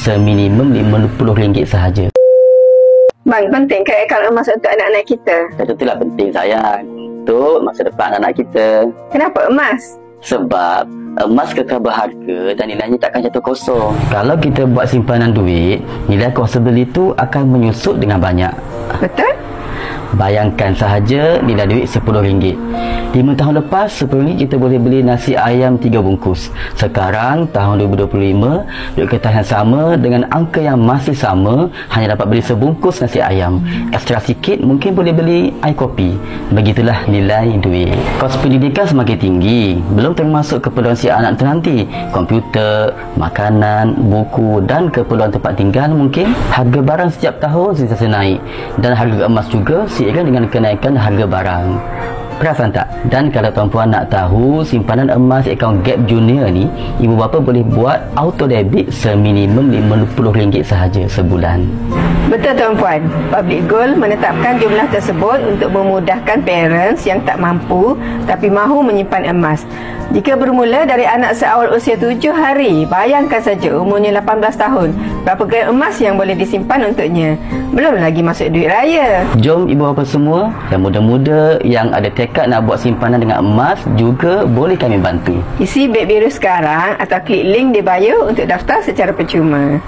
seminimum RM50 sahaja. Bang, penting ke akaun emas untuk anak-anak kita? Tentulah penting sayang untuk masa depan anak kita. Kenapa emas? Sebab emas kekal berharga dan nilainya takkan jatuh kosong. Kalau kita buat simpanan duit, nilai kuasa beli itu akan menyusut dengan banyak. Betul? Bayangkan sahaja nilai duit RM10. 5 tahun lepas, RM10 kita boleh beli nasi ayam 3 bungkus. Sekarang, tahun 2025, duit kertas yang sama dengan angka yang masih sama hanya dapat beli sebungkus nasi ayam. Ekstra sikit mungkin boleh beli air kopi. Begitulah nilai duit. Kos pendidikan semakin tinggi. Belum termasuk keperluan si anak itu nanti. Komputer, makanan, buku dan keperluan tempat tinggal mungkin. Harga barang setiap tahun sentiasa naik. Dan harga emas juga seiring dengan kenaikan harga barang. Perasan tak? Dan kalau tuan-puan nak tahu simpanan emas akaun Gap Junior ni, ibu bapa boleh buat auto debit seminimum RM50 sahaja sebulan. Betul tuan-puan. Public Gold menetapkan jumlah tersebut untuk memudahkan parents yang tak mampu tapi mahu menyimpan emas. Jika bermula dari anak seawal usia 7 hari, bayangkan saja umurnya 18 tahun, berapa gram emas yang boleh disimpan untuknya. Belum lagi masuk duit raya. Jom ibu bapa semua yang muda-muda yang ada tekad nak buat simpanan dengan emas juga boleh kami bantu. Isi beg biru sekarang atau klik link di bio untuk daftar secara percuma.